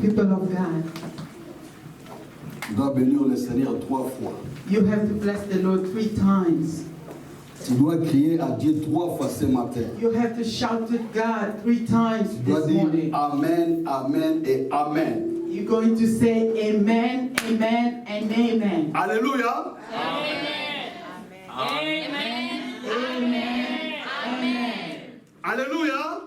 People of God, Tu dois bénir le Seigneur 3 fois. you have to bless the Lord 3 times. Tu dois crier à Dieu 3 fois ce matin. You have to shout to God 3 times Tu dois this dire morning. Amen, Amen et Amen. You're going to say amen, amen, and amen. Alléluia. Alléluia.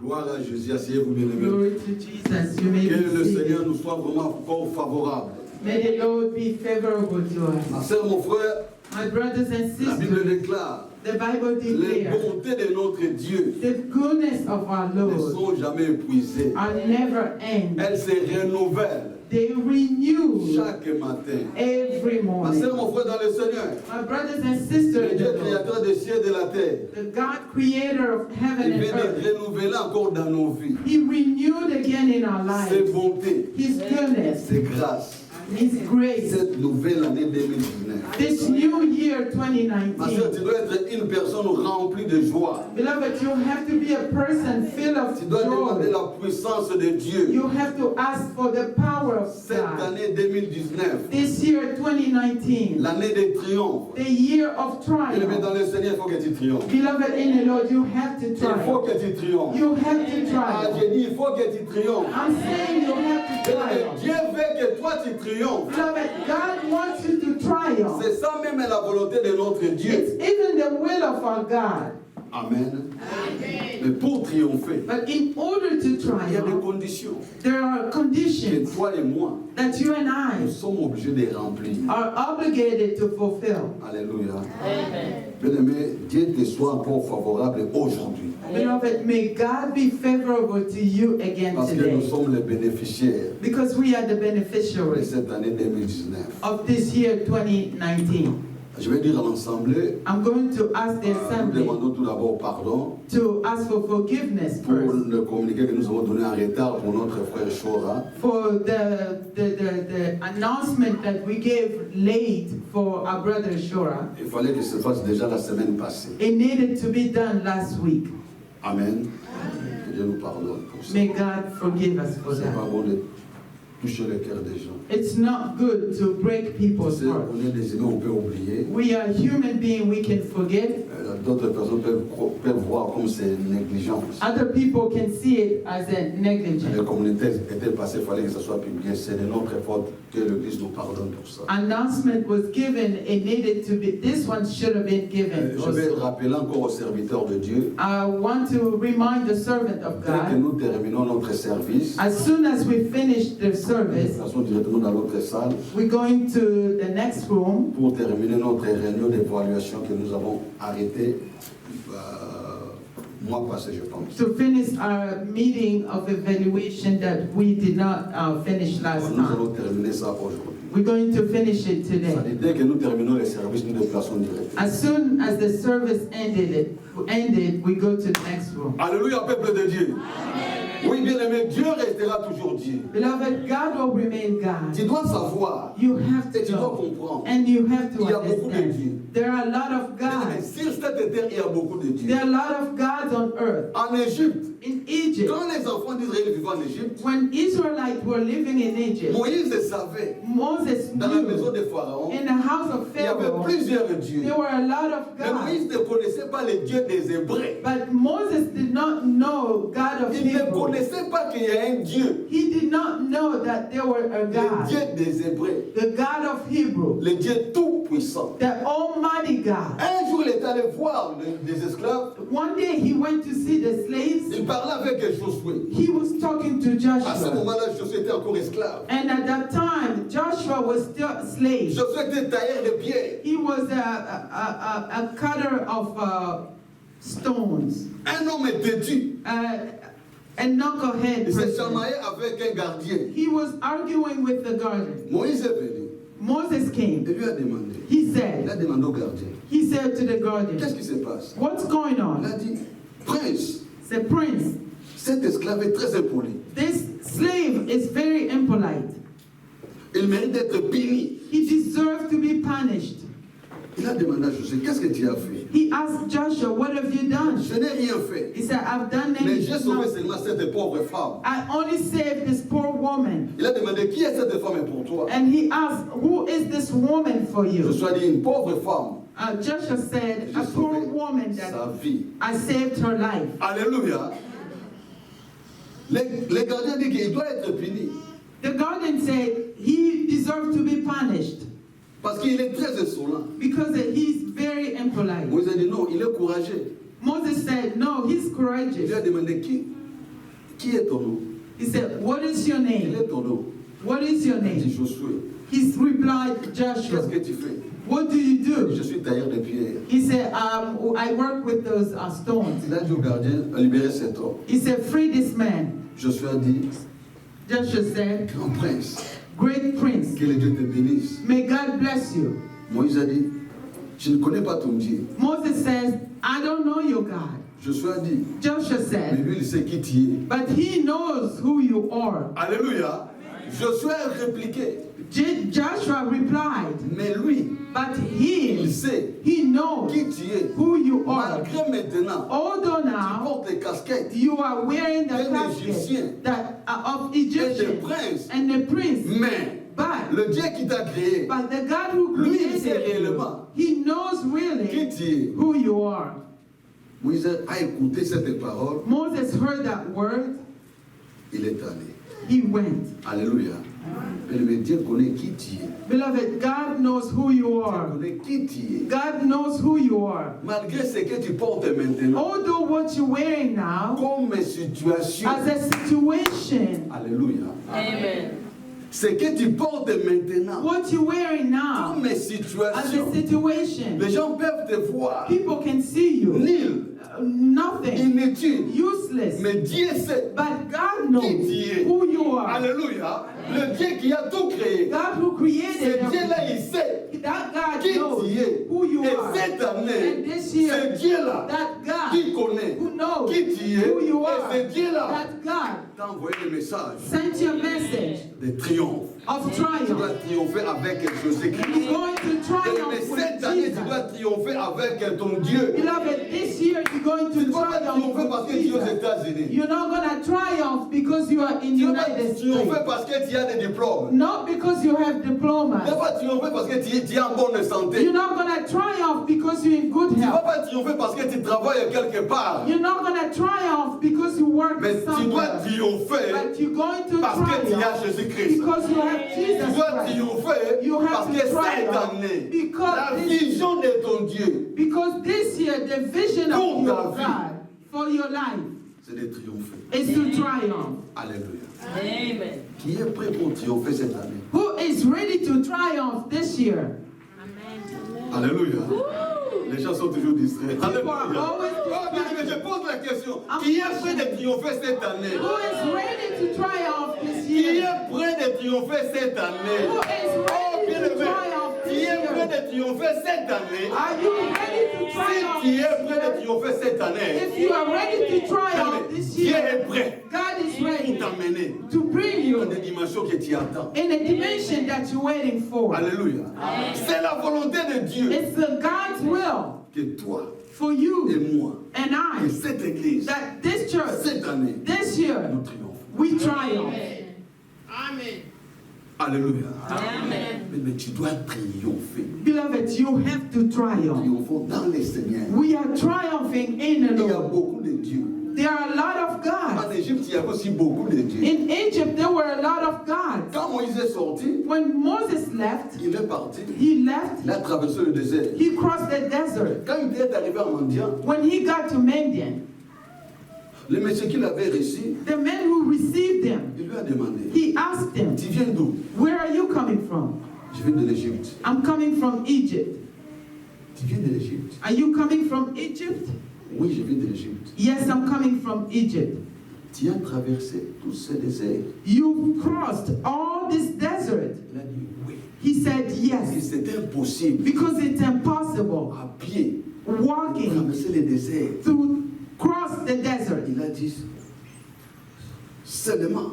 Gloire à Jésus. Asseyez-vous, bien-aimés. Glory to Jesus. You may Que be le Seigneur seated. nous soit vraiment encore favorable. May the Lord be favorable to Ma us. soeur, mon frère, My brothers and la Bible sisters, déclare the Bible les declares bontés de notre Dieu the goodness of our ne Lord sont jamais épuisées. are never end. Elles se renouvellent They renew chaque matin. every Ma soeur, morning. mon frère, dans le Seigneur, My brothers and le sisters, in Dieu the Lord, créateur des cieux et de la terre, the God creator of heaven il and vient de earth, renouveler encore dans nos vies He renewed again in our ses lives bontés, His goodness, ses grâces. His grace. Cette nouvelle année 2019. This new year Ma soeur, 2019, tu dois être une personne remplie de joie. beloved, you have to be a person filled of Tu dois demander joy. la puissance de Dieu. You have to ask for the power of Cette God. année 2019, This year 2019, l'année des triomphes. the year of Bien-aimé triumph. dans le Seigneur, il faut que tu triomphes. Beloved in the Lord, you have to Il faut triumph. que tu triomphes. You have to Ah, triumph. j'ai dit, il faut que tu triomphes. I'm saying you have to Bien-aimé, triumph. Dieu veut que toi tu triomphes. Beloved, God wants you to triumph. C'est ça même la volonté de notre It's Dieu. even the will of our God. Amen. Mais pour triompher, But in order to il y a des triumph, conditions there are que conditions toi et moi, that you and nous I sommes obligés de remplir. are obligated to fulfill. Alléluia. Bien-aimé, Dieu te soit encore favorable aujourd'hui. Beloved, may God be favorable to you again Parce que nous today. sommes les bénéficiaires Because we are the de beneficiaries cette année 2019. of this year 2019. Je vais dire à l'Assemblée, I'm going to ask the nous assembly demandons tout d'abord pardon to ask for forgiveness pour first le communiqué que nous avons donné en retard pour notre frère Shora. for the announcement that we gave late for our brother Shora. Il fallait que ça se fasse déjà la semaine passée. It needed to be done last week. Amen. Que Dieu nous pardonne pour ça. May God forgive us for C'est pas that. bon de toucher le cœur des gens. It's not good to break people's C'est- hearts. on est des humains, on peut oublier. We are human beings, we can forget. D'autres personnes peuvent voir comme c'est négligence. Other people can see it as a La negligence. communauté était passée, il fallait que ça soit publié. C'est de notre faute que l'Église nous pardonne pour ça. Announcement was given, it needed to be, this one should have been given Je vais also. rappeler encore aux serviteurs de Dieu. I want to remind the servant of Dès que God, nous terminons notre service, as soon as we finish the nous service, passons directement dans l'autre salle we're going to the next room pour terminer notre réunion d'évaluation que nous avons arrêtée mois passé, je pense. to finish our meeting of evaluation that we did not finish last Nous time. allons terminer ça aujourd'hui. We're going to finish it Ça today. dit, dès que nous terminons les services, nous déplaçons directement. As soon as the service ended, we go to the next room. Alléluia, peuple de Dieu. Oui, bien aimé, Dieu restera toujours Dieu. Beloved, God will remain God. Tu dois savoir You have et to tu dois know, comprendre. and you have to Il y a beaucoup de understand. dieux. There are a lot of Bien aimé, gods. sur cette terre, il y a beaucoup de dieux. There are a lot of gods on earth. En Égypte, In Egypt, quand les enfants d'Israël vivaient en Égypte, when Israelites were living in Egypt, Moïse savait, Moses dans la maison knew de Pharaon, in the house of il y avait Pharaoh plusieurs dieux. there were a lot of Mais Moïse gods. ne connaissait pas les dieux des Hébreux. But Moses did not know God of Il ne Hebrew. connaissait pas qu'il y a un Dieu, He did not know that there were a le God, Dieu des Hébreux, the God of Hebrew, le Dieu tout-puissant. the Almighty God. Un jour, il est allé voir des esclaves. One day he went to see the slaves. Il parlait avec Josué. He was talking to À ce Joshua. moment-là, Josué était encore esclave. And at that time, Joshua was still a slave. Josué était tailleur de pierre. He was a cutter of stones, Un homme têtu. a knucklehead Il s'est person. chamaillé avec un gardien. He was arguing with the guardian. Moïse est venu. Moses came. Il lui a demandé. He Il a said, demandé au gardien. to the guardian, Qu'est-ce qui se passe? what's going Il a on? dit, Prince, The prince, cet esclave est très impoli. this slave is very impolite. Il mérite d'être puni. He deserves to be punished. Il a demandé à Josué, qu'est-ce que tu as fait? He asked Joshua, what have you done? Je n'ai rien fait. He said, I've done Mais j'ai j'ai sauvé nothing. seulement cette pauvre femme. I only saved this poor woman. Il a demandé qui est cette femme pour toi. And he asked, who is this woman for you? Je suis dit une pauvre femme. Joshua said, J'ai a poor sauvé woman sa that vie. I saved her life. Alléluia. Les gardiens disent qu'il doit être puni. The guardian said he deserved to be punished Parce qu'il est très insolent. because he's very impolite. Moïse a dit non, il est courageux. Moses said, no, he's Il courageous. lui a demandé qui est ton nom? He said, what is your Quel name? est ton nom? What is your Il dit name? Josué. He replied, Qu'est-ce Joshua. que tu fais? What do you Je do? suis tailleur de pierre. He said, I work with those stones. Il a dit au gardien, libérez cet homme. He said, free this man. Josué a dit, Joshua said, grand prince, great prince, que le Dieu te bénisse. may God bless you. Moïse a dit, je ne connais pas ton Dieu. Moses says, I don't know your God. Josué a dit, Joshua mais said, lui, il sait qui tu es. but he knows who you are. Alléluia. Josué a répliqué, Joshua replied, mais lui, but il he sait knows qui tu es. who you are. Malgré maintenant, Although tu now portes les casquettes you are wearing the Un casket Égyptien. that, of et des Egyptian princes. and the prince, Mais but le Dieu qui t'a créé, the God who Lui, il sait created you, réellement he knows qui really tu es. who you are. Moïse a écouté cette parole, Moses heard that word, il est allé. he went. Alléluia. Mais Dieu connaît qui tu es. Beloved, God knows who you Dieu are. connaît qui tu es. God knows who you are. Malgré ce que tu portes maintenant, Although what you're wearing now, comme situation. as a situation, Alléluia. Amen. Ce que tu portes maintenant, what you're wearing now, comme as situation. a situation, Les gens peuvent te voir people can see you, nul, nothing, inutile. useless, Mais Dieu sait but God qui knows tu es. who you are. Alléluia. Le Dieu qui a tout créé. God who Ce created Dieu-là, everything, il sait that God qui knows tu es. who you Et are. cette année, And this year, ce Dieu-là that God qui connaît who knows qui tu es, who you are, et ce Dieu-là that God t'a envoyé le message sent you a message de triomphe. of Tu dois triumph. triompher avec Jésus-Christ. You're going to Mais triumph cette with année, tu dois Jesus. triompher avec ton Dieu. Beloved, this year you're going Tu to ne vas pas triumph triompher parce with que tu es aux Jesus. États-Unis. You're not going to triumph because you are in Tu ne vas pas United triompher States. parce que tu as des diplômes. Not because you have Tu ne vas diplomas. pas triompher parce que tu es en bonne santé. You're not going to triumph because you're in good Tu ne vas health. pas triompher parce que tu travailles quelque part. You're not going to triumph because you work Mais tu dois somewhere. triompher But you're going to parce que tu as triumph Jésus-Christ. because you have Tu Jesus dois Christ. triompher You have parce to que cette triumph année, because la this- vision de ton Dieu, Because this year, the vision Pour of ta your vie. God for your life c'est de triompher. is to triumph. Alléluia. Amen. Qui est prêt pour triompher cette année? Who is ready to triumph this year? Alléluia. Les gens sont toujours distraits. People are Alléluia. always Oh, mais je pose la question. Qui est prêt de triompher cette année? Who is ready to triumph this Qui year? est prêt de triompher cette année? Who is Oh, ready bien to aimé. triumph Qui this est prêt year? de triompher cette année? Are you ready to Si triumph tu es this prêt de year? triompher cette année, If you are ready to triumph this Dieu year, est prêt God is pour ready t'emmener to bring dans you des dimensions que tu attends. in a dimension that you're waiting for. Alléluia. C'est la volonté de Dieu It's the God's will que toi for et you moi, and que I cette église, that this church, cette année, this year, nous triomphons. we triumph. Alléluia. Amen. Mais tu dois triompher. Beloved, you have to triumph. Triomphons dans les Seigneurs. We are triumphing in the Il y a Lord. beaucoup de dieux. There are a lot of En gods. Égypte, il y a aussi beaucoup de dieux. In Egypt, there were a lot of gods. Quand Moïse est sorti, When Moses left, il est parti. he left, Il a traversé le désert. he crossed the desert. Quand il est arrivé à Mandian, When he got to Madian, le monsieur qui l'avait reçu, the man who received him, il lui a demandé, he asked him, tu viens d'où? where are you coming from? Je viens de l'Égypte. I'm coming from Egypt. Tu viens de l'Égypte? Are you coming from Egypt? Oui, je viens de l'Égypte. Yes, I'm coming from Egypt. Tu as traversé tout ce désert. You crossed all this desert. Il a dit oui. He said Et yes, c'est impossible because it's impossible à pied walking traverser le désert. to cross the desert. Il a dit seulement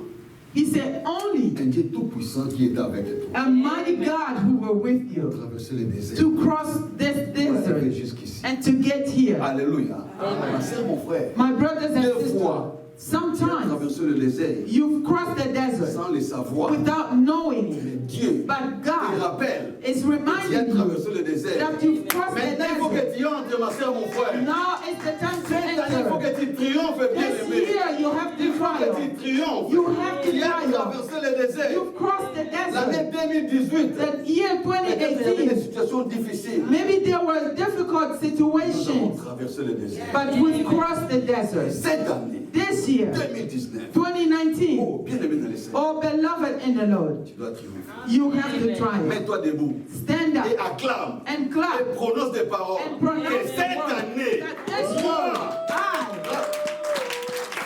He said only un Dieu tout-puissant qui est avec toi. a mighty God who were with you Traverser le désert. to cross this Pour arriver desert jusqu'ici. and to get here. Alléluia. Ma sœur, mon frère, My brothers and deux sisters, fois, Sometimes traversé le désert you've crossed the desert sans le savoir. without knowing Mais it. Dieu But te God rappelle is que tu as reminding you traversé le désert. that you've crossed the Maintenant, il faut desert. que tu entres, ma soeur, mon frère. Now is the time to Cette année, il faut enter. que tu triomphes, bien This aimé. year you have to Il faut que tu triumph. triomphes. You have to Tu as triumph. traversé le désert. You've crossed the L'année desert. 2018, The year peut-être il y avait des 2018, situations difficiles. maybe there were difficult Nous avons situations, traversé le désert. but we've crossed the desert. Cette année, This year, 2019, 2019, oh, bien aimé dans les Seigneur, oh beloved in the Lord, tu dois triompher. you have to triumph. Mets-toi debout Stand et up acclame and et clap prononce des paroles. and Que pronounce the cette word année, that this moi, year,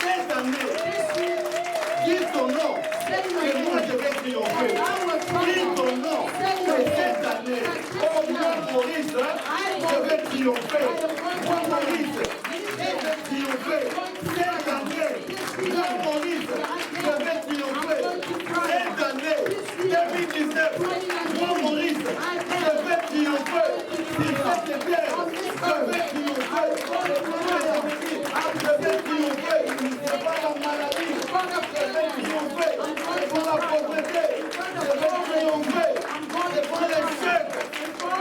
cette année, this year, dis ton nom, say your et moi name. je vais triompher. And I will Dis triumph. ton nom, et cette année, oh mon Maurice, je vais triompher. Mon Maurice, je vais triompher. Cette année, mon Maurice, je vais triompher. Cette année, 2019, mon Maurice, je vais triompher. Si cette terre, je vais triompher. Je vais triompher. C'est pas la maladie, je vais triompher. C'est pas la pauvreté, je vais triompher. C'est pas l'échec,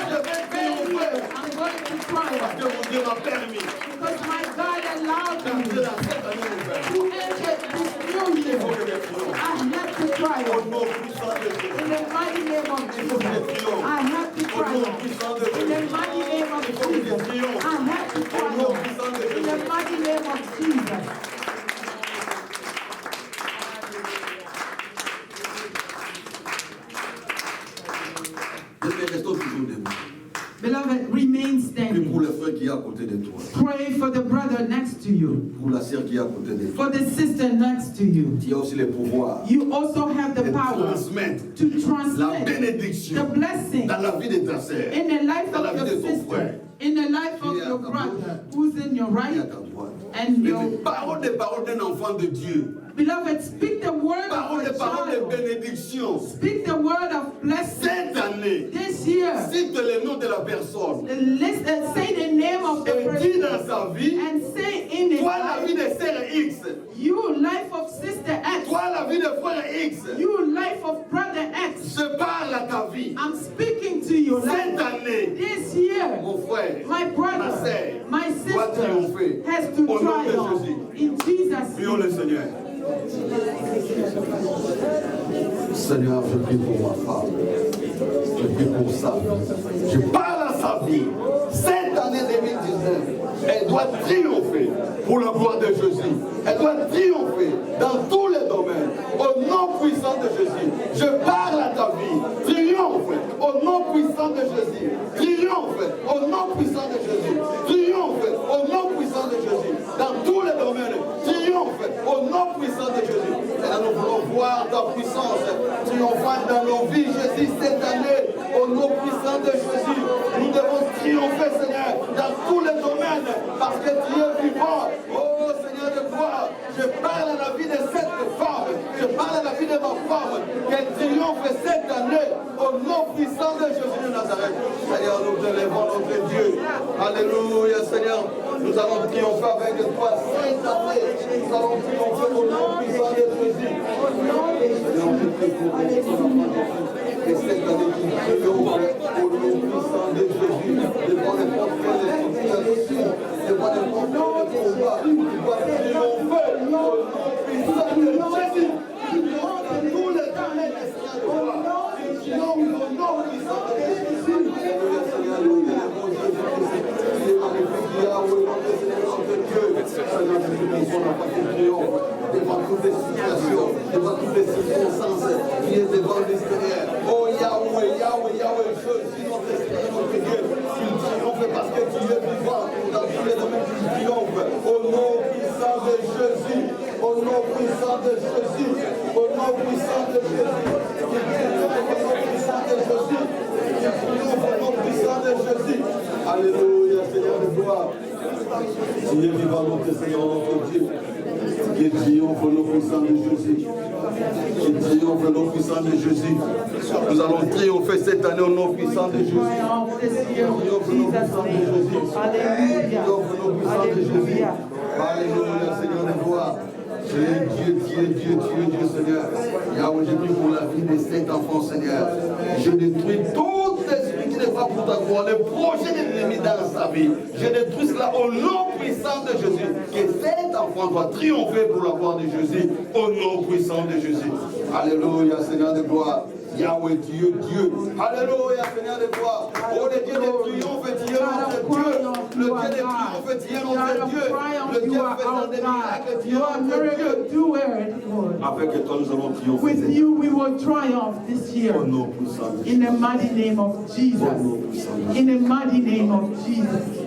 je vais triompher. I'm going to triumph Parce que mon Dieu m'a permis because my God allowed d'entrer me dans cette année nouvelle. to enter this new Il year. faut que je triomphe. I have to Au triumph nom puissant de Jésus. in the mighty name of Il faut que je Jesus. triomphe. I have to Au nom triumph puissant de in the Jésus. mighty name of Il faut que je Jesus. triomphe. I have to Au nom triumph puissant de in the Jésus. mighty name of Jesus. Nous restons toujours debout. Beloved, remain Puis pour standing. le frère qui est à côté de toi, Pray for the brother next to you, pour la sœur qui est à côté de toi, for the sister next to you. qui a aussi le pouvoir You also have de the power transmettre to la transmit the bénédiction blessing dans la vie de ta sœur, in the life dans la of vie your de ton sister, frère, in the life of qui est à your ta brother who's in your qui est à right ta droite. and Les your paroles des paroles d'un enfant de Dieu, beloved. Speak the word paroles of des a paroles de child. bénédiction. Speak the word of blessing. Cette année, This year, cite le nom de la personne say the name of the et dis dans person sa vie, and say in his toi la vie life, de sœur X, you life of sister X, toi la vie de frère X, you life of brother X. je parle à ta vie. I'm speaking to you Cette life. année, This year, mon frère, my ma brother, sœur, my doit sister triompher. has to Au nom de triumph Jésus. in Jesus' Prions name. le Seigneur. Seigneur, je prie pour ma femme. Je prie pour ça. Je parle à sa vie. Cette année 2019, elle doit triompher pour la gloire de Jésus. Elle doit triompher dans tous les domaines. Au nom puissant de Jésus, je parle à ta vie. Triomphe au nom puissant de Jésus. Triomphe au nom puissant de Jésus. Triomphe au nom puissant de Jésus. Dans tous les domaines. Triomphe au nom puissant de Jésus. Et nous voulons voir ta puissance triomphante dans nos vies, Jésus, cette année. Au nom puissant de Jésus, nous devons triompher, Seigneur, dans tous les domaines, parce que tu es vivant. Oh Seigneur de gloire, je parle à la vie de cette femme, je parle à la vie de ma femme, qu'elle triomphe cette année, au nom puissant de Jésus de Nazareth. Seigneur, nous te lèvons notre Dieu. Alléluia, Seigneur, nous allons triompher avec toi cette année. Nous allons triompher au nom puissant de Jésus. Seigneur, je prie pour et cette année qui triomphe au nom puissant de Jésus, devant n'importe quelle situation, devant n'importe quel combat, tu dois triompher au nom puissant de Jésus. Tu triomphes dans tous les domaines, Seigneur de gloire. Tu triomphes au nom puissant de Jésus. Alléluia, Seigneur, nous élevons Jésus-Christ. Il est magnifique, Yahweh, notre Seigneur, notre Dieu. Seigneur, je te prie pour la partie triomphe devant toutes les situations, devant toutes les circonstances qui est devant l'extérieur. Oh Yahweh, Yahweh, Yahweh, je suis notre Seigneur, notre Dieu. Tu triomphes parce que tu es vivant dans tous les domaines, tu triomphes. Au nom puissant de Jésus, au nom puissant de Jésus, au nom puissant de Jésus. Tu triomphes au nom puissant de Jésus. Tu triomphes au nom puissant de Jésus. Alléluia, Seigneur de gloire. Tu es vivant, notre Seigneur, notre Dieu. Qui triomphe au nom puissant de Jésus. Qui triomphe au nom puissant de Jésus. Nous allons triompher cette année au nom puissant de Jésus. Triumph this year in Triomphe au nom Jesus' puissant de name. Jésus. Hallelujah. Triomphe au nom puissant de Jésus. Hallelujah. Alléluia, Seigneur de gloire. Dieu, Seigneur. Yahweh, je prie pour la vie de cet enfant, Seigneur. Je détruis tout esprit qui n'est pas pour ta gloire, les projets de l'ennemi dans sa vie. Je détruis cela au nom puissant de Jésus. Que cet enfant doit triompher pour la gloire de Jésus, au nom puissant de Jésus. Alléluia, Seigneur de gloire. Yahweh, Dieu. Alléluia, Seigneur de gloire. Oh, le Dieu de triomphe, Dieu, notre Dieu. Le Dieu de triomphe, Dieu, notre Dieu. Le Dieu faisant des miracles, Dieu, notre Dieu. Avec toi, nous allons triompher. With you, we will triumph this year. Au nom puissant de Jésus. In the mighty name of Jesus. In the mighty name of Jesus.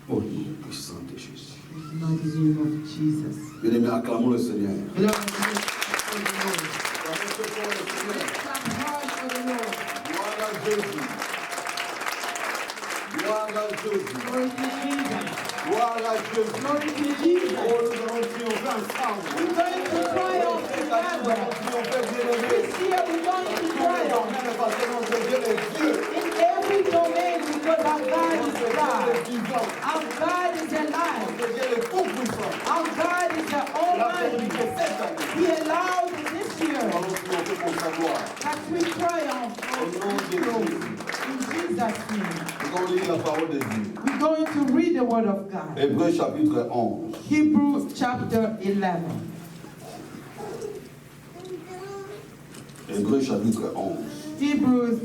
Au nom puissant de Jésus. Mighty name of Jesus. Bien-aimés, acclamons le Seigneur. Glory Gloire à Jésus. Gloire à Jésus. to Jesus. Gloire à Jésus. Glory to Jesus. Oh, nous allons triompher ensemble. We're going to triumph together. This year we're going to triumph in every domain because our God is God. Our God is alive. Our God is the Almighty. He allowed this year that we triumph in Jesus' name. We're going to read the Word of God. Hébreux chapitre 11. Hebrews chapter 11. Hébreux chapitre 11. Hebrews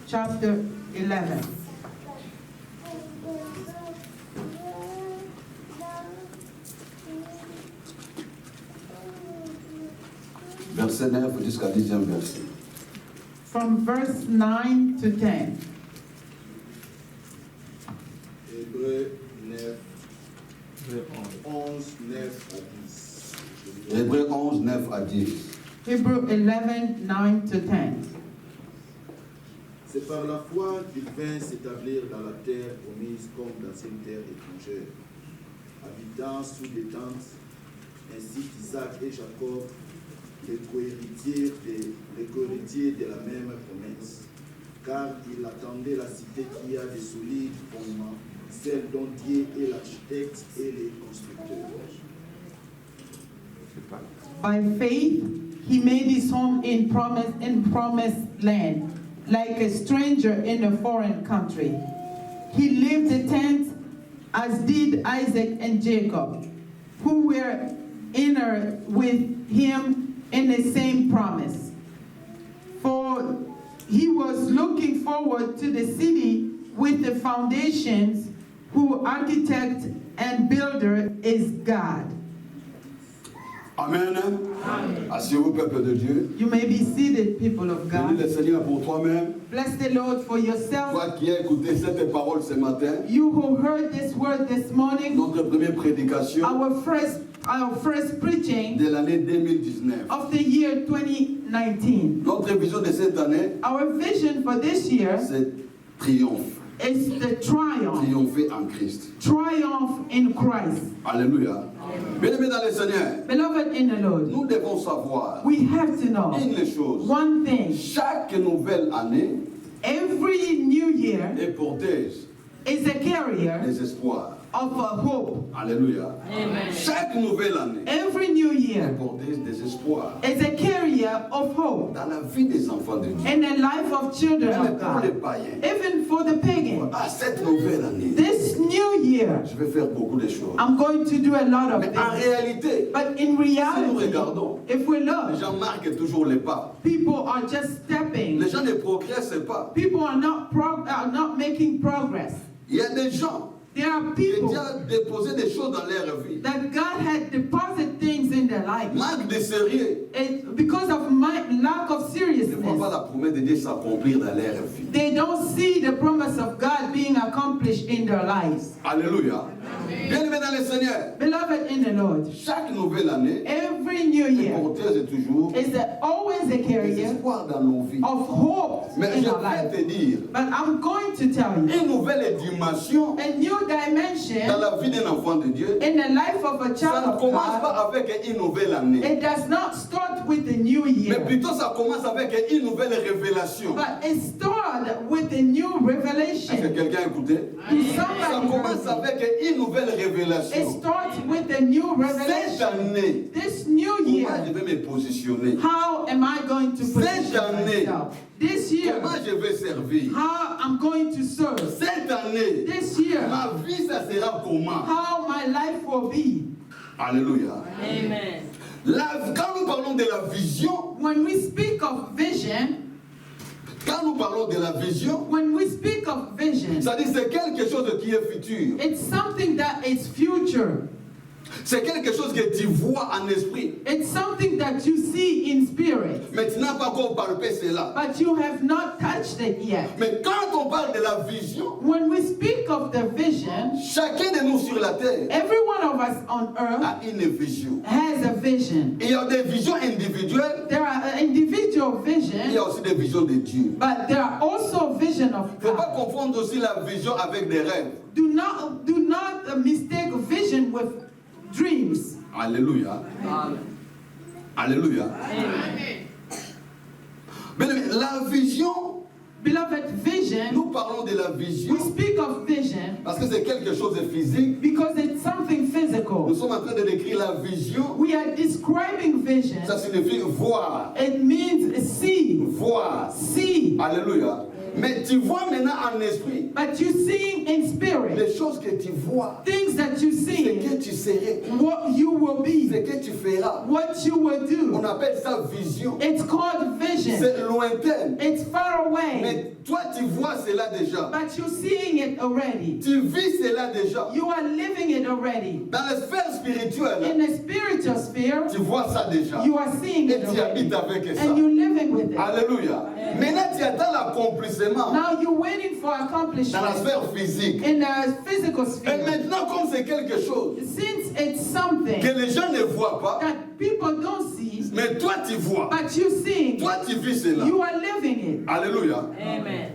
chapter 11. Verset 9 jusqu'à 10e verset. From verse 9 to 10. Hébreux 9, 11, 9 à 10. Hébreux 11, 9 à 10. Hebrew 11, 9 to 10. C'est par la foi qu'il vint s'établir dans la terre promise comme dans une terre étrangère, habitant sous des tentes, ainsi qu'Isaac et Jacob, les co-héritiers de la même promesse, car il attendait la cité qui a des solides fondements, celle dont Dieu est l'architecte et les constructeurs. By faith, he made his home in promised land, like a stranger in a foreign country. He lived in tents, as did Isaac and Jacob, who were inner with him in the same promise. For he was looking forward to the city with the foundations, whose architect and builder is God. Amen. Asseyez-vous, peuple de Dieu. You may be seated, people of Bénis God. le Seigneur pour toi-même. Bless the Lord for yourself. Toi qui as écouté cette parole ce matin, You who heard this word this morning, notre première prédication our first preaching de l'année 2019. of the year 2019. Notre vision de cette année, Our vision for this year c'est triomphe. is the triumph. Triompher en Christ. Triumph in Christ. Alléluia. Bien-aimés dans le Seigneur, Beloved in the Lord, nous devons savoir we have to know une chose. one thing. Chaque nouvelle année Every new year est porteuse is a carrier des espoirs. of a hope. Alléluia. Amen. Chaque nouvelle année Every new est year porteuse des espoirs. is a carrier of hope Dans la vie des enfants de Dieu. in the life of children Même of pour les God. païens. Even for the pagan. À cette nouvelle année, This new year, je vais faire beaucoup de choses. I'm going to do a lot of Mais en things. réalité, But in si nous reality, regardons, if we les look, gens marquent toujours les pas. people are just stepping. Les gens ne progressent pas. People are not making progress. Il y a des gens There are qui ont people déjà déposé des choses dans leur vie. that God had deposited things in their life. Manque de sérieux. Because of my lack of Ils ne voient pas seriousness, la promesse de Dieu s'accomplir dans leur vie. They don't see the promise of God being accomplished in their lives. Alléluia. Bien-aimés dans le Seigneur, Beloved in the Lord, chaque nouvelle année every new est year porteuse de toujours is always a des carrier espoirs dans nos vies. of hope Mais in je our vais life. te dire, But I'm going to tell you, une nouvelle dimension a new dans dimension la vie d'un enfant de Dieu, in the life of a ça child ne of commence God. pas avec une nouvelle année, It does not start with the new mais year, plutôt ça commence avec une nouvelle révélation. but it starts with a new Est-ce que revelation. quelqu'un a écouté? To Ça somebody commence heard me. avec une nouvelle It révélation. starts with a new Cette revelation. année, This new comment year, je vais me positionner? how am I going to position année, myself? This year, Comment je vais servir? how I'm going to serve. Cette année, This year, ma vie, ça sera comment? how my life will be. Alléluia. Amen. Quand nous parlons de la vision, When we speak of vision, quand nous parlons de la vision, when we speak of vision, ça dit c'est quelque chose qui est futur. it's something that is future. C'est quelque chose que tu vois en esprit. It's something that you see in spirit, Mais tu n'as pas encore palpé cela. but you have not touched it yet. Mais quand on parle de la vision, When we speak of the vision, chacun de nous sur la terre every one of us on earth a une vision. has a vision. Il y a des visions individuelles, There are individual il y vision, a aussi des visions de Dieu. but there are also vision of Il ne faut pas God. confondre aussi la vision avec des rêves. Do not mistake vision with dreams. Alléluia. Amen. Alléluia. Amen. Mais la vision, Beloved, vision, nous parlons de la vision we speak of vision parce que c'est quelque chose de physique. because it's something Nous physical. sommes en train de décrire la vision. We are describing vision. Ça signifie voir. It means see, Voir. see. Alléluia. Mais tu vois maintenant en esprit But you seeing in spirit les choses que tu vois, things that you ce que see, tu serais, what you will ce be, que tu feras. what you will On do. appelle ça vision. It's called vision. C'est lointain. It's far away, Mais toi, tu vois cela déjà. but you're seeing it already. Tu vis cela déjà. You are living it already. Dans la sphère spirituelle, In the spiritual sphere, tu vois ça déjà. you are seeing Et it tu already. habites avec ça. And you're living with it. Alléluia. Maintenant, tu attends l'accomplissement Now you're waiting for dans la accomplishment sphère physique. in the physical Et sphere. maintenant, comme c'est quelque chose Since it's something que les gens ne voient pas, that people don't see, mais toi, tu vois. but you're seeing Toi, it, tu vis cela. you are living it. Alléluia. Amen.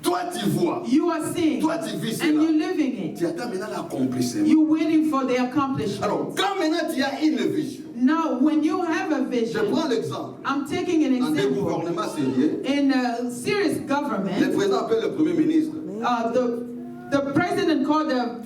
Toi, tu vois. You are seeing Toi, it, tu vis and you're cela. living it. Tu attends maintenant l'accomplissement. You're waiting for the Alors, accomplishment. quand maintenant tu as une vision, Now, when you have a je vision, prends l'exemple. I'm taking an Dans des example. gouvernements sérieux, In a serious le government, président appelle le premier ministre. the president called the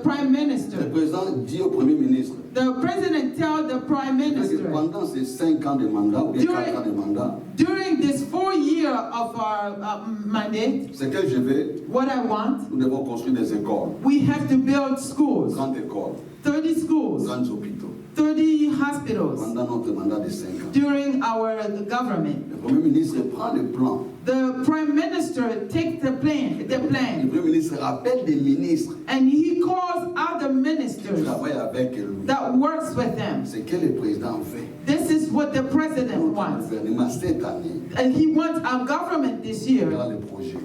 prime Le minister. président dit au premier ministre The president tell the prime que minister, pendant ces 5 ans de mandat ou bien 4 ans de mandat, during this 4 year of our mandate, ce que je veux, what I want, nous devons construire des écoles, we have to build schools, grandes écoles, 30 schools, grands hôpitaux, 30 hospitals pendant notre mandat de 5 ans. during our government. Le premier ministre prend le plan. The prime minister takes the Le plan, premier ministre appelle des ministres and he calls other qui ministers travaillent avec lui. that works with them. C'est que le président fait. This is what the president Notre wants. gouvernement cette année, And he wants our government this year. regarde le projet.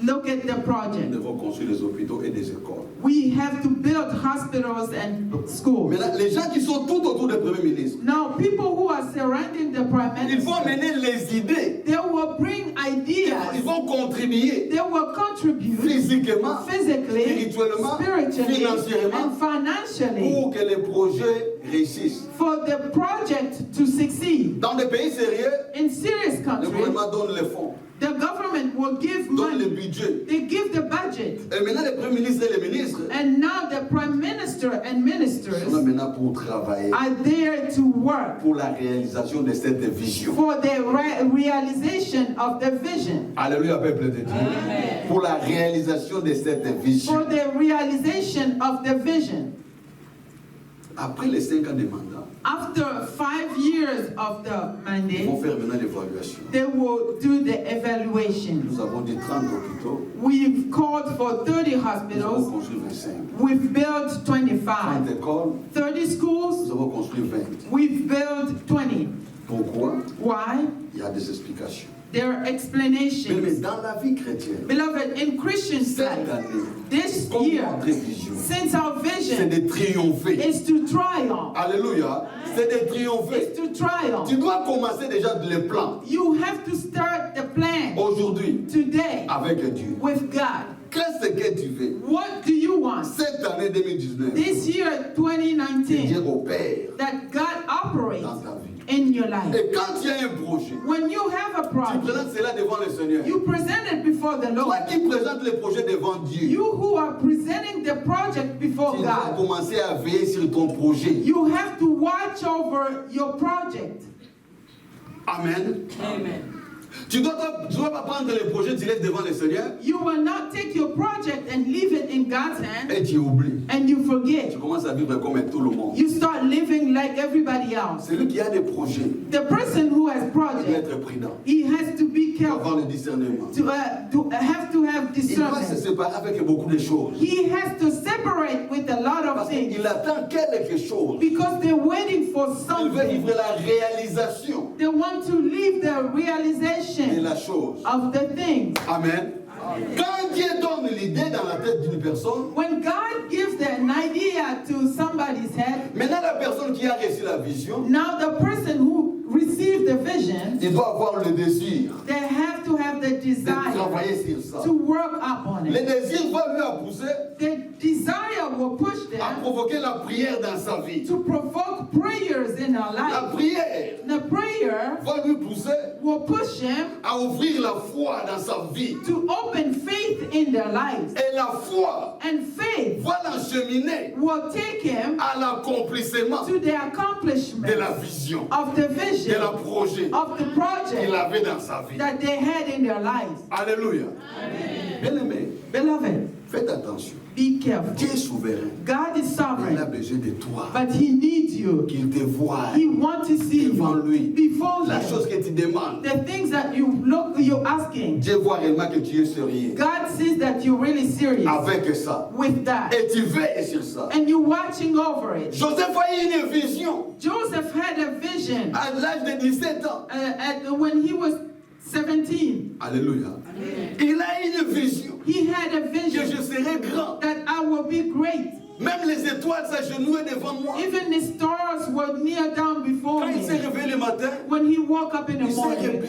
Look at the Nous project. devons construire des hôpitaux et des écoles. We have to build hospitals and schools. Maintenant, les gens qui sont tout autour du premier ministre, Now, people who are surrounding the prime ils vont minister, mener les idées. they will bring Ils ideas. vont contribuer They will contribute physiquement physically, spirituellement, spiritually, financièrement, and financially pour que les projets réussissent. for the project to succeed. Dans des pays sérieux, In serious le countries, gouvernement donne les fonds, the government will give donne le money. budget. They give the budget. Et maintenant, les premiers ministres et les ministres And now the prime minister and ministers sont là maintenant pour travailler are there to work pour la réalisation de cette vision. for the realization of the vision. Alléluia, peuple de Dieu. Pour la réalisation de cette vision. For the realization of the vision. Après les 5 ans de mandat, After 5 years of the ils vont mandate, faire maintenant l'évaluation. they will do the evaluation. Nous avons dit 30 hôpitaux, We've called for 30 nous avons hospitals. construit 25. We've built 30 25. écoles, 30 schools. nous avons construit 20. We've built 20. Pourquoi? chrétienne, Beloved, in Christian cette life, année, this comme year, notre vision, since our c'est vision de triompher. is to triumph, Alléluia. C'est de triompher. is to triumph. Tu dois commencer déjà les plans You have to start the plan aujourd'hui today avec Dieu. with God. Qu'est-ce que tu veux? What do you want? Cette année 2019, This year, Dieu 2019, opère that God operates dans ta vie. in your life. Et quand il y a un projet, When you have a tu project, présentes cela devant le Seigneur. you present it before the Toi Lord. qui présentes les projets devant Dieu, You who are presenting the project before tu dois God, commencer à veiller sur ton projet. you have to watch over your project. Amen. Amen. Tu dois pas prendre les projets, tu laisses devant le Seigneur You will not take your project and leave it in God's hand et tu oublies. and you Tu forget. commences à vivre comme tout le monde. You start living like everybody else. Celui qui a des projets The person who has doit project, être prudent, he has to be doit avoir careful, le discernement. to have Il doit se discernment. séparer avec beaucoup de choses. He has to separate with a lot of Parce things qu'il attend quelque chose. because they're waiting for Il veut something. vivre la réalisation They want to live the de realization la chose. of the things. Amen. Quand Dieu donne l'idée dans la tête d'une personne, When God gives an idea to somebody's head, maintenant la personne qui a reçu la vision, now the person who received the vision, il doit avoir le désir they have to have the de desire travailler sur ça. to work up on Le it. désir va lui pousser The desire will push à them provoquer la prière dans sa vie. to provoke prayers in our La life. prière The prayer va lui pousser will push them à ouvrir la foi dans sa vie. to open faith in their lives. Et la foi And faith va l'encheminer will take him à l'accomplissement to the de accomplishment la vision, of the de vision la projet of the qu'il project avait dans sa vie. that they had in their lives. Alléluia. Bien-aimé, Beloved, faites attention. be careful. Dieu est souverain. God is Il a sovereign, besoin de toi. but he needs you. Qu'il te voie He wants to see devant you lui. before La him. chose que tu demandes, The things that you're asking, Dieu voit réellement que tu es sérieux God sees that you're really serious avec ça. with that. Et tu veilles sur ça. And you're watching over it. Joseph a eu une vision Joseph had a vision à l'âge de 17 ans. when he was 17. Alléluia. Il a eu une vision He had a que vision je serai grand. that I will be great. Même les étoiles s'agenouillent devant moi. Even the stars will kneel down before Quand il s'est me. réveillé le matin, When he woke up in the morning,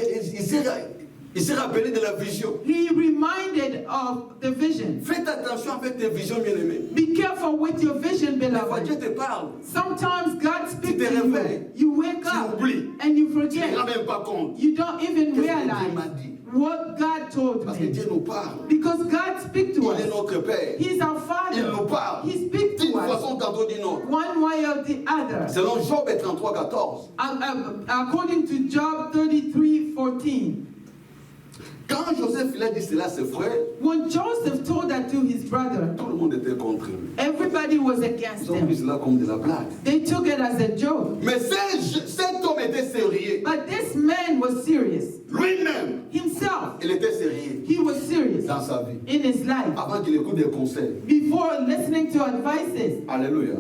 il s'est rappelé de la vision. he reminded of the vision. Faites attention avec tes visions, bien-aimés. Be careful with your vision, Des fois, Dieu beloved. te parle. Sometimes God speaks te to you. réveilles. You wake Tu up oublies. and you Tu ne te forget. rends même pas compte. You don't even Qu'est-ce que Dieu m'a realize dit? what God told Parce que me. Dieu nous parle. Because God speaks to Il est us. notre Père. He's our Il nous Father. parle. He speaks D'une to us façon tantôt d'une autre. one way or the other. Selon Job 33, 14. According to Job 33:14. Quand Joseph il a dit cela à ses frères, When Joseph told that to his brother, tout le monde était contre lui. everybody was Ils against ont pris him. cela comme de la blague. They took it as a joke. Mais cet homme était sérieux. But this man was serious. Lui-même, Himself, il était sérieux he was serious dans sa vie. in his life. Avant qu'il écoute des conseils. Before listening to advices, Alléluia.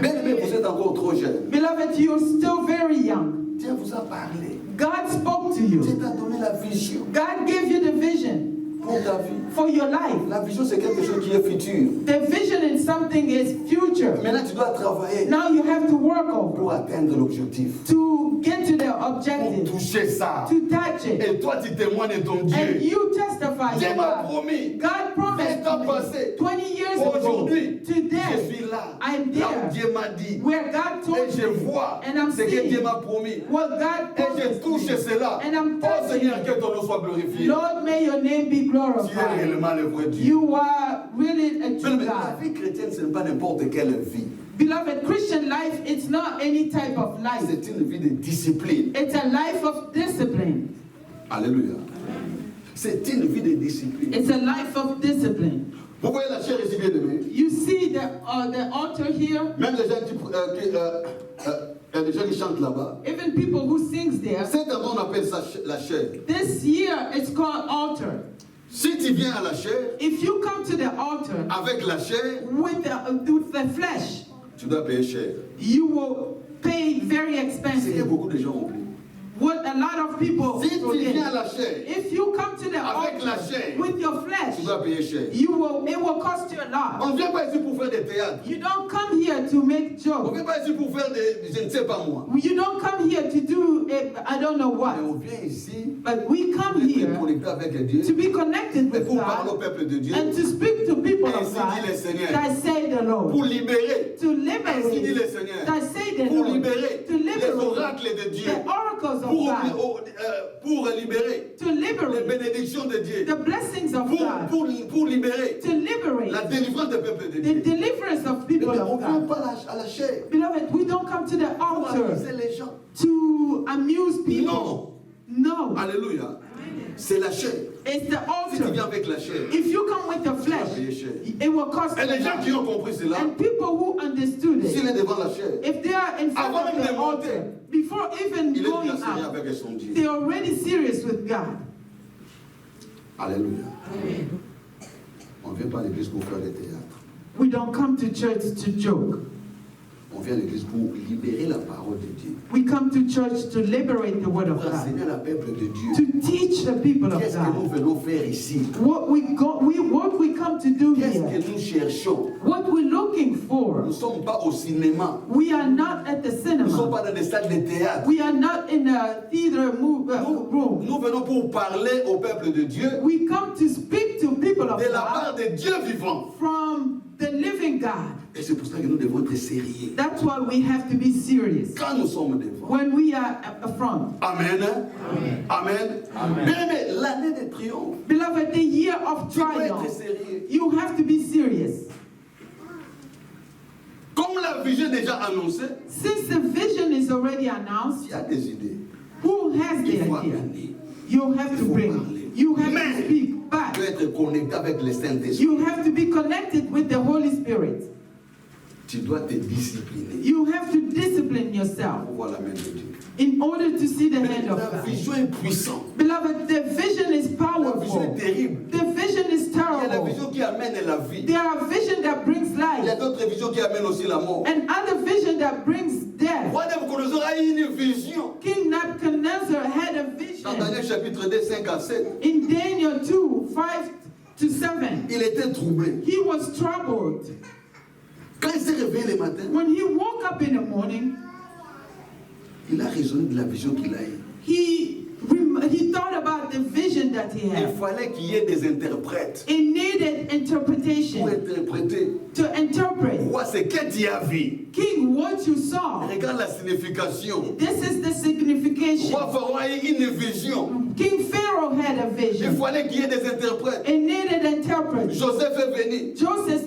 Bien aimé, vous êtes encore trop jeune. beloved, you're still very young. Dieu vous a parlé. God spoke to you. Dieu t'a donné la vision God gave you the vision pour ta vie. for your life. La vision, c'est quelque chose qui est futur. The vision in something is future. Maintenant, tu dois travailler Now you have to work over pour atteindre l'objectif. to get to the Pour objective, toucher ça. to touch it. Et toi, tu témoignes de ton And Dieu. you testify Dieu to m'a God. promis. God promised 20 ans to passés. me 20 years ago, Aujourd'hui, je today, suis là. I'm Là où there, Dieu m'a dit. where God Et told je me, vois and I'm ce que Dieu seeing m'a promis. what God Et je promised touche me. cela. And I'm Oh touching Seigneur, it. que ton nom soit glorifié. Lord, may your name be Tu es glorified. réellement le vrai Dieu. You are really a true Mais la God. vie chrétienne, ce n'est pas n'importe quelle vie. Beloved, Christian life, it's not any type of life. C'est une vie de discipline. It's a life of discipline. Alléluia. C'est une vie de discipline. It's a life of discipline. Vous voyez la chair ici, bien aimé. You see the altar here, Même les gens il y a des gens qui chantent là-bas. even people who sings there. Cette année, on appelle ça la chair. This year, it's called altar. Si tu viens à la chair, If you come to the altar avec la chair, with the flesh, tu dois payer cher. you will pay very C'est que expensive. beaucoup de gens oublient. what a lot of people Si tu viens à forget. la chair, If you come to the avec la altar chair, with your flesh, tu vas payer cher. it will cost you a lot. On ne vient pas ici pour faire des théâtres. You don't come here to make On ne jokes. vient pas ici pour faire des, je ne sais pas moi. You don't come here to do I don't know Mais what. on vient ici But we come pour être here connecté avec Dieu to be connected et with pour parler au God peuple de Dieu, and to speak to people of Ainsi dit le God Seigneur. that say the pour Lord. libérer, To ainsi dit liberate le Seigneur, that say the pour Lord. libérer To les liberate oracles de Dieu, the oracles of pour, God. pour libérer To les liberate bénédictions de Dieu, the blessings of God. pour libérer To liberate la délivrance du peuple de the Dieu. deliverance of Mais people on of ne vient God. pas à la chair Beloved, we don't come to the pour altar amuser les gens. to amuse people. Non. No. Alléluia. C'est la chair. It's the Si tu viens altar. avec la chair, If you come with the flesh, it will cost et you. les gens qui ont compris cela, And people who understood s'il it, est devant la chair, if they are in front Avant of même the de monter, altar, before even il est going déjà sérieux out, avec son Dieu. they're already serious with God. Alléluia. On ne vient pas à l'église pour faire des théâtres. We don't come to church to joke. On vient à l'église pour libérer la parole de Dieu. We come to church to liberate the word of Pour God, enseigner le peuple de Dieu. to teach the people of Qu'est-ce que nous God. venons faire ici? What we come to do Qu'est-ce here, que nous cherchons? what we're looking Nous for. ne sommes pas au cinéma. We are not at the Nous ne sommes cinema. pas dans des salles de théâtre. We are not in a theater room. Nous venons pour parler au peuple de Dieu We come to speak to people of de la God part de Dieu vivant. from the living God. Et c'est pour ça que nous devons être sérieux. That's why we have to be serious Quand nous sommes devant. when we are up front. Amen. Amen. Bien aimé, l'année de triomphe, Beloved, the year of tu dois être triumph, sérieux. you have to be serious. Comme la vision est déjà annoncée, Since the vision is already il announced, y a des idées. who has the Il faut idea? amener. You have to bring, you have Mais to speak, tu but dois être connecté avec le Saint-Esprit. you have to be connected with the Holy Spirit. Tu dois te discipliner You have to discipline yourself pour voir la main de Dieu. in order to see the hand of La God. vision est puissante. Beloved, the vision is La vision powerful. est terrible. The vision is Il y a la terrible. vision qui amène la vie. There are vision that brings Il y a life d'autres visions qui amènent aussi la mort. and other vision that brings death. Roi Nebuchadnezzar a eu une vision. King Nebuchadnezzar had a Dans vision Daniel chapitre 2, 5 à 7, in Daniel 2, 5 to 7. il était troublé. He was troubled. Quand il s'est réveillé le matin, When he woke up in the morning, il a raisonné de la vision qu'il a eue. he thought about the vision that he Il had. fallait qu'il y ait des interprètes It needed pour interpretation interpréter. to interpret. Roi, c'est que tu as vu. King, what you saw, Regarde la signification. this is the Roi signification. Pharaon a eu une vision. King Pharaoh had a Il vision. fallait qu'il y ait des interprètes. It needed interpret. Joseph est venu Joseph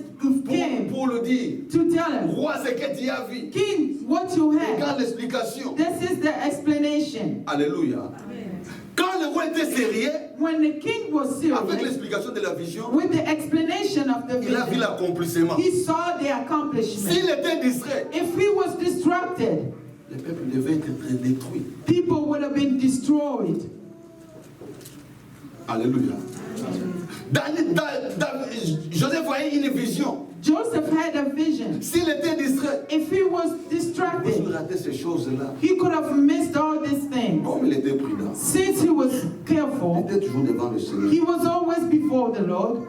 came pour le dire. to tell him, Roi, c'est que tu as vu. King, what you had, Regarde l'explication. this is the explanation. Alléluia. Quand le roi était sérieux, When the king was avec serious, l'explication de la vision, with the explanation of the il a vu vision, l'accomplissement. he saw the accomplishment. S'il était distrait, If he was distracted, le peuple devait être détruit. people would have been destroyed. Alléluia. Joseph a eu une vision. Joseph had a vision. S'il était distrait, If he was il distracted, ratait ces choses-là. he could have missed all these things. Comme il était prudent, Since he was il careful, était toujours devant le Seigneur. he was always before the Lord.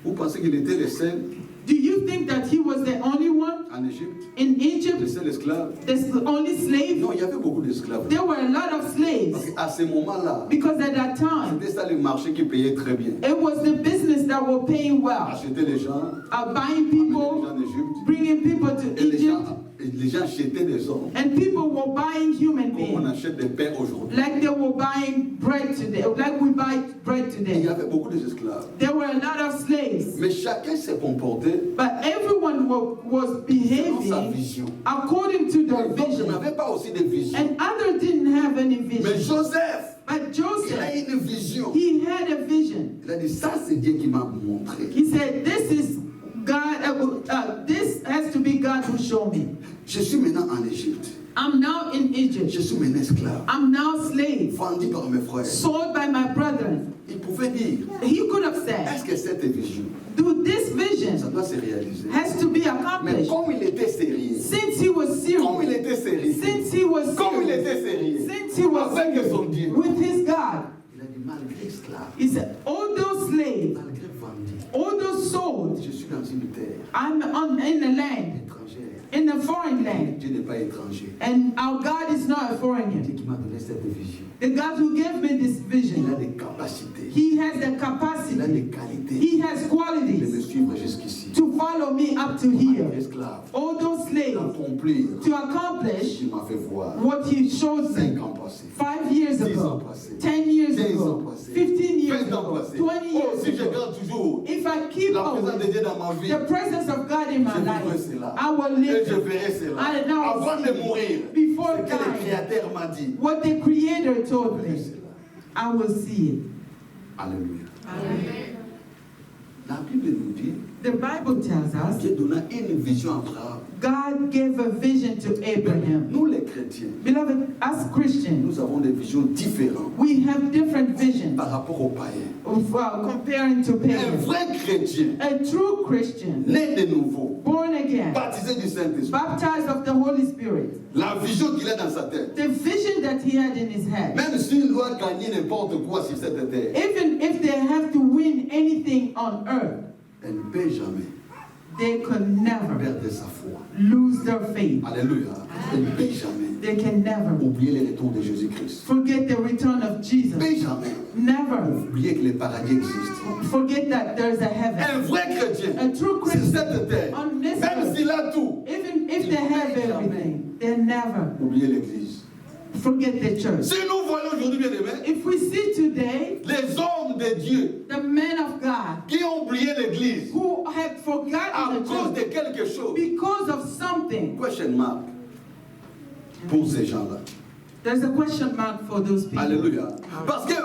Vous pensez qu'il était le seul Do you think that he was the only one en Égypte? in Le Egypt, seul esclave? the only slave? Non, il y avait beaucoup d'esclaves. There were a lot of Parce slaves qu'à ce moment-là, because at that time, c'était ça le marché qui payait très bien. it was the business that were paying well, Acheter les gens, buying amener les gens people, en Égypte. bringing people to Et Egypt, les gens achetaient des hommes. and people were buying human Comme on beings, achète des pains aujourd'hui. like they were buying bread today, like we buy bread Il y today. avait beaucoup d'esclaves. There were a lot of slaves, Mais chacun s'est comporté but everyone was selon sa behaving vision. according to their Donc, je vision, n'avais pas aussi de vision. and others didn't have any Mais vision. Joseph, But il a Joseph, une vision. he had a vision. Il a dit, ça c'est Dieu qui m'a montré. He said, "This is God. This has to be God who showed me. Je suis maintenant en Égypte. I'm now in Je Egypt. suis maintenant esclave. I'm now slave, Vendu par mes frères. sold by my brethren." Il pouvait dire, He could have said, est-ce que cette vision, "Do this ça vision doit se réaliser? has to be Mais accomplished." comme il était sérieux, Since he was comme il serious, était sérieux, since he was comme il serious, était sérieux, since since he was avec son Dieu. with his God, Il a dit, malgré cela, he said, all those slaves, malgré vendu, all those souls, je suis dans une terre I'm in the land, étrangère. in a foreign land, Dieu n'est pas étranger. and our God is not a Dieu foreigner. qui m'a donné cette vision. The God who gave me this Il a vision, des capacités. he has the Il a capacity, des qualités he has de me qualities suivre jusqu'ici. to follow me up to here. Esclave. All those slaves, D'accomplir to accomplish ce qu'il m'a fait voir. what he showed 5 me ans passés. 5 years 10 ans ago, passés. 10 years 15 ans ago, passés. 15 years 20 ans ago, passés. 20 Oh, years si je ago. garde toujours If I keep la présence de always Dieu dans ma vie, the presence of God in my je vivrai life, cela. I will Et je live verrai cela. I know. Avant de mourir, before ce que le dying. Créateur m'a dit. What the Creator Je told verrai me, cela. I will see it. Alléluia. Amen. La Bible nous dit, The Bible tells us Dieu donna une vision à Abraham. God gave a vision to Abraham. Nous les chrétiens, Beloved, as Christians, nous avons des visions différentes we have different visions par rapport aux païens. comparing to Un pagans. vrai chrétien, A true Christian, né de nouveau, born again, baptisé du Saint-Esprit, baptized of the Holy Spirit, la vision qu'il a dans sa tête, the vision that he had in his head, même s'il doit gagner n'importe quoi sur cette terre, even if they have to win anything on earth, elle ne peut jamais they could never perdre sa foi. lose their faith. Alléluia. Elle ne peut jamais They can never oublier le retour de Jésus-Christ. forget the return of Elle ne Jesus. peut jamais Never oublier que le paradis existe. forget that there's a heaven. Un vrai chrétien, A true sur Christian, cette terre, on this même earth, s'il a tout, even if they have everything, they never oublier l'église. forget the church. Si nous voyons aujourd'hui, bien aimés, If we see today les hommes de Dieu the men of God qui ont oublié l'église who have à forgotten the cause church de quelque chose, because of something, question mark pour ces gens-là. there's a question mark for those people. Alléluia. Parce qu'un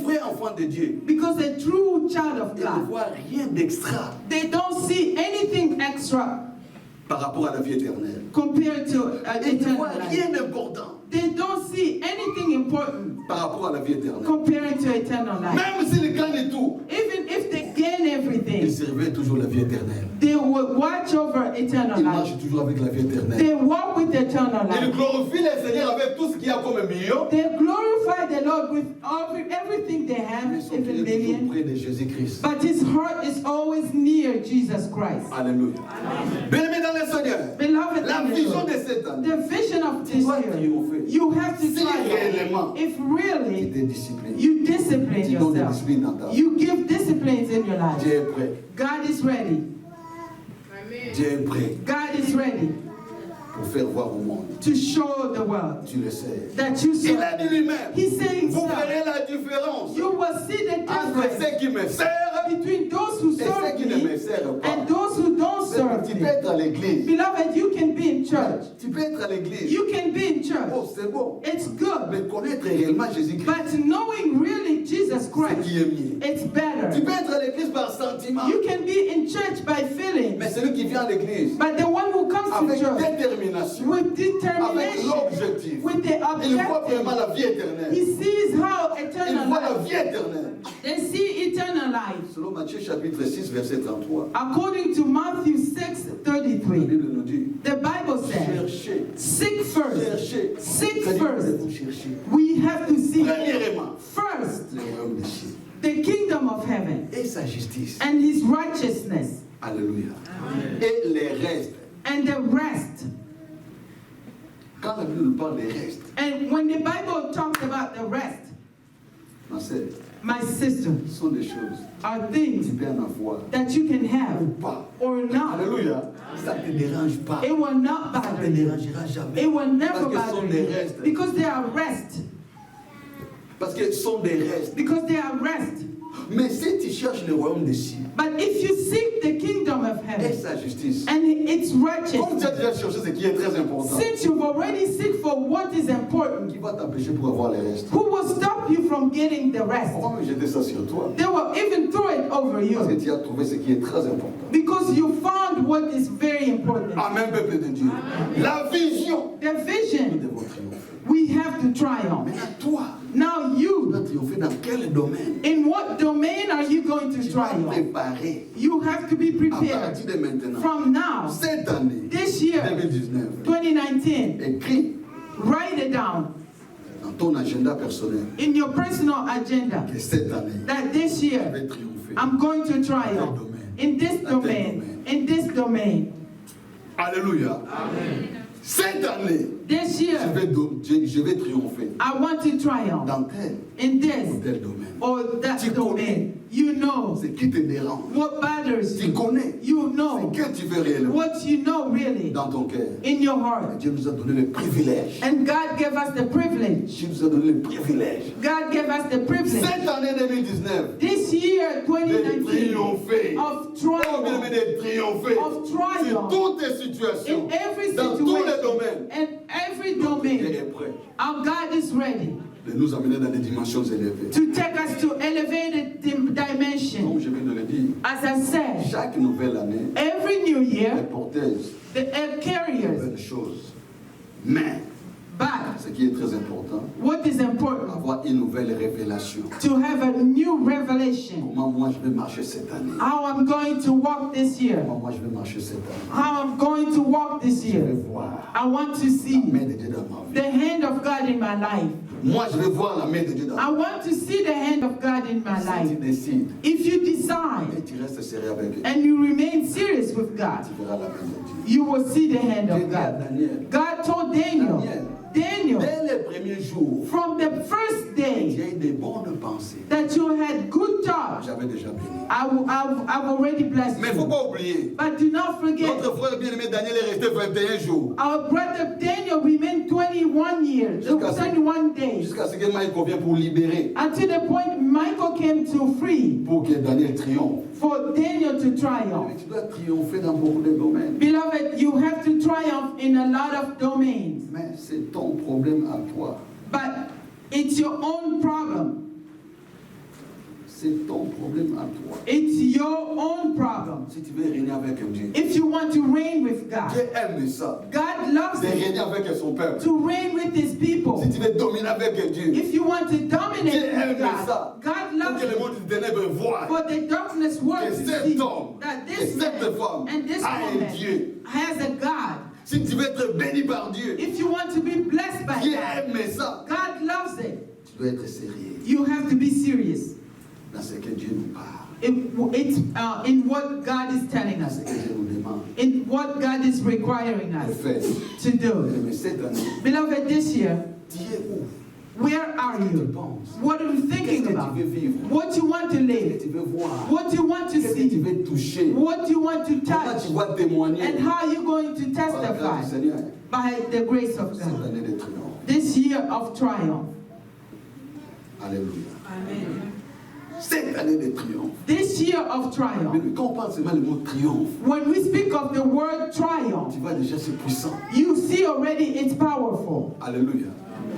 vrai enfant de Dieu, Because a true child of il ne God, voit rien d'extra they don't see anything extra par rapport à la vie éternelle. compared to Il ne eternal voit life. rien d'important They don't see anything important par rapport à la vie éternelle. comparing to eternal life. Même s'il gagne tout, Even if they gain il everything, servait toujours la vie éternelle. they will watch over eternal Il life. marche toujours avec la vie éternelle. They walk with eternal Il life. glorifie le Seigneur avec tout ce qu'il y a comme million. They glorify the Lord with everything they have, Mais son cœur even est toujours million. près de Jésus-Christ. But his heart is always near Jesus Christ. Alléluia. Bien-aimés dans le Seigneur, Beloved, la in the vision Lord, de cette année, the vision of tu this dois year, triompher. you have to Si try. réellement If tu really te disciplines, you discipline tu donnes des yourself, disciplines dans ta vie, you give disciplines in your life. Dieu est prêt. God is ready. Dieu est prêt God is ready pour faire voir au monde. to show the world Tu le sais. that you Il serve. a dit lui-même, He's saying vous so. verrez la différence You will see the entre difference ceux qui me servent between those who et ceux serve qui ne me me servent pas. and those who don't serve Tu peux me. être à l'église. Beloved, you can be in church. Tu peux être à l'église. You can be in church. Oh, c'est bon. It's good. Mais connaître réellement Jésus-Christ, But knowing really Jesus c'est Christ, qui est mieux. it's Tu better. peux être à l'église par sentiment. You can be in church by feeling. Mais celui qui vient à l'église But the one who comes to avec church détermination, with avec determination, l'objectif, with the il voit vraiment objective, la vie éternelle. he sees how Il eternal voit la life. vie éternelle. They see eternal life. Selon Matthieu chapitre 6, verset 33, According to Matthew la 6:33, Bible nous dit, the Bible says, cherchez, seek first. cherchez. Seek C'est-à-dire, first. vous cherchez. We have to seek Premièrement, first le royaume des cieux the kingdom of heaven et sa justice. and his righteousness, Alléluia. Et les restes. and the rest. Quand la Bible nous parle des restes, And when the Bible talks about the rest, ma sœur, my sister, ce sont des choses are que tu things peux en avoir that you can have ou pas. or not. Alléluia. Ça ne te dérange pas. It will not Ça ne bother te you. dérangera jamais. It will never Parce que ce sont bother des you restes. because they are rest. Parce que ce sont des restes. Because they are rest. Mais si tu cherches le royaume des cieux But if you seek the kingdom of et heaven sa justice, and its comme tu righteousness, as déjà cherché ce qui est très important, since you've already seek for what is important, qui va t'empêcher pour avoir les restes? who will stop you from getting the rest? On va me jeter ça sur toi. They will even throw it over Parce que you tu as trouvé ce qui est très important. because you found what is very important. Amen, peuple de Dieu. La vision, The nous vision, devons triompher. we have to triumph. Maintenant, toi, Now tu you, dois triompher dans quel domaine? in what domain are you going to Tu dois triumph? préparer You have to be à prepared partir de maintenant. from now, Cette année, this year, 2019, 2019. écris Write it down dans ton agenda personnel, in your personal agenda, que cette année, that this je year vais triompher. I'm going to triumph in this domain, in this domain. Alléluia. Cette année, This year, je vais triompher I want to triumph dans tel in ou this tel domaine. or that Tu domain. You know C'est qui te dérange. what bothers Tu you. connais. You C'est know que tu veux réellement what you know really dans ton cœur. in your heart. Dieu nous a donné le privilège. And God gave us the privilege. Dieu nous a donné le privilège. God gave us the privilege. Cette année 2019, This year, de 2019, triompher. of Oh, bien aimé, triumph de triompher. Of Sur triumph. toutes les situations. in every Dans tous les situation, domaines. in every Dieu domain. est prêt Our God is ready de nous amener dans des dimensions élevées. to take us to elevated dimension. Comme je viens de le dire, As I said, chaque nouvelle année every new est year, porteuse the air de carriers. nouvelles choses. Mais, But ce qui est très important, what is important, avoir une nouvelle révélation. to have a new revelation. Comment moi je vais marcher cette année? How I'm going to walk this year. Comment moi je vais marcher cette année? How I'm going to walk this Je vais year. voir I want to la see main de Dieu dans ma the vie. hand of God in my life. Moi je vais voir la main de Dieu dans I ma vie. want to see the hand of God in my Si tu life. décides If you et decide tu restes sérieux avec Dieu, and you remain serious with God, tu verras la main de Dieu. you will see the hand Dieu of dit à God. Daniel, God told Daniel, Daniel, dès les premiers jours, from the first tu day as eu des bonnes pensées. that you had good thoughts, J'avais déjà béni. I've already blessed Mais il ne faut you. pas oublier, But do not forget, notre frère bien-aimé Daniel est resté 21 jours. our brother Daniel remained 21 years, Jusqu'à ce- 21 days, Jusqu'à ce que Michael vienne pour libérer, until the point Michael came to free pour que Daniel triomphe. for Daniel to Mais triumph. tu dois triompher dans beaucoup de domaines. Beloved, you have to triumph in a lot of domains, Mais c'est ton problème à toi. but it's your own problem. C'est ton problème à toi. It's your own problem. Si tu veux régner avec Dieu, If you want to reign with God, Dieu aime ça. God loves De it, régner avec son peuple. to reign with His people. Si tu veux dominer avec Dieu, If you want to dominate Dieu aime with God, ça. God Pour loves que le it. monde des ténèbres voit For the darkness world que to cet see homme that et this cette man femme and this a un woman Dieu. has a God. Si tu veux être béni par Dieu, If you want to be blessed by Dieu God, aime ça. God loves it. Tu dois être sérieux You have to be serious. dans ce que Dieu nous parle, It's in what God is telling dans us, ce que Dieu nous demande in what God is requiring de us faire. to do. Mais cette année, Beloved, this year, tu es où? where are Qu'est-ce que tu you? penses? What are you Qu'est-ce thinking que tu about? veux vivre? What you want to Qu'est-ce live? que tu veux voir? What you want to Qu'est-ce que tu see? veux toucher? What you want to Comment touch? tu vas témoigner And how you going to par la grâce testify? du Seigneur By the grace of cette God. année de triomphe? This year of triumph. Alléluia. Amen. Cette année de triomphe. This year of Mais triumph. quand on parle seulement le mot triomphe, When we speak of the word triumph, tu vois déjà c'est puissant. you see already it's powerful. Alléluia.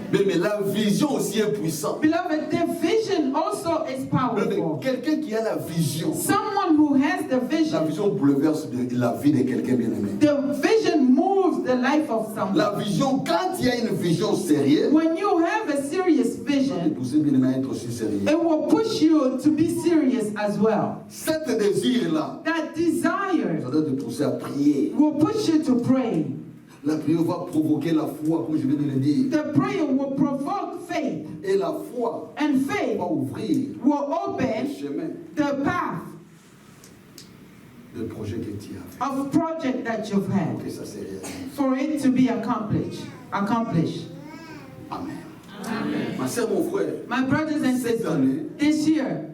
Mais la vision aussi est puissante. Beloved, the vision also is Mais powerful. quelqu'un qui a la vision Someone who has the la vision, vision bouleverse la vie de quelqu'un bien-aimé. the vision moves the life of La someone. vision, quand il y a une vision sérieuse, When you have a serious ça peut vision, pousser bien-aimé à être aussi sérieux. it will push you to be serious as well. Cet désir-là, That desire ça doit te pousser à prier. will push you to pray. La prière va provoquer la foi, comme je viens de le dire. The prayer will provoke faith, Et la foi and faith va ouvrir will le open chemin the path de projet que tu as fait. of project that you've had Que ça se réalise. for it to be accomplished. Amen. Ma sœur, mon frère, My brothers and Cette sisters, année, this year,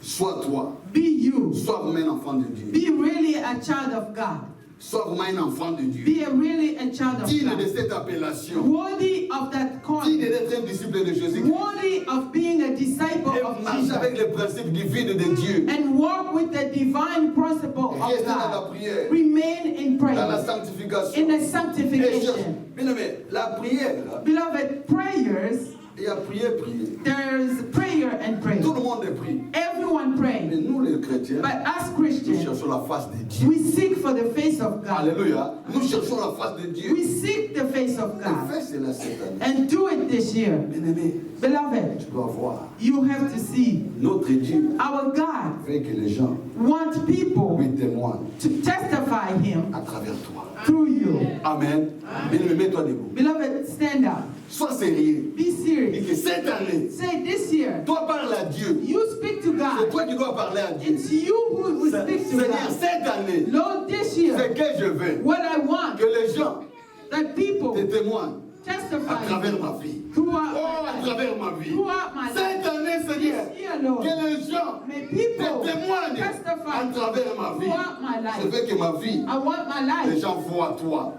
sois toi, be you. sois vraiment un enfant de Dieu. Be really a child of God. Sois vraiment un enfant de Dieu. Be really a child of Digne de God. cette appellation. Worthy of that Digne calling. d'être un disciple de Jésus. Worthy of being a disciple Et of marche avec Jesus. les principes divins de Dieu. And walk with the divine principle of Reste dans la God. prière, Remain in dans la prayer. sanctification. In the Et cherche. sanctification. Bien aimé, la prière, Beloved, prayers, il y a prière, prière. there's prayer and prayer. Tout le monde prie. Everyone Mais prays. nous, les chrétiens, But as nous Christians, cherchons la face de Dieu. we seek for the face of God. Alléluia. Nous cherchons la face de Dieu. We seek the face of Et God. fais cela cette année. And do it this year. Bien aimé, Beloved, tu dois voir. you have to see Notre Dieu our God fait que les gens wants people lui témoignent to testify Him à travers toi. through you. Amen. Bien aimé, mets-toi debout. Beloved, stand up. Sois sérieux. Be serious. Et que cette année, Say this year, toi parle à Dieu. you speak to C'est God. toi qui dois parler à Dieu. It's you who speak to Seigneur, God. cette année, Lord, this c'est year, que je veux what I want, que les gens that people te témoignent à testify travers ma vie. throughout Oh, à my life. travers ma vie. Throughout my life. Cette année, Seigneur, This year, Lord, que les gens may te people témoignent à testify travers ma vie. throughout my Je life. veux que ma vie, I want my les life. gens voient toi.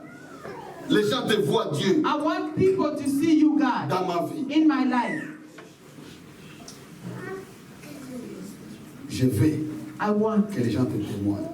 Les gens te voient Dieu I want people to see you, God, dans ma vie. in my life. Je veux I want que les gens te témoignent.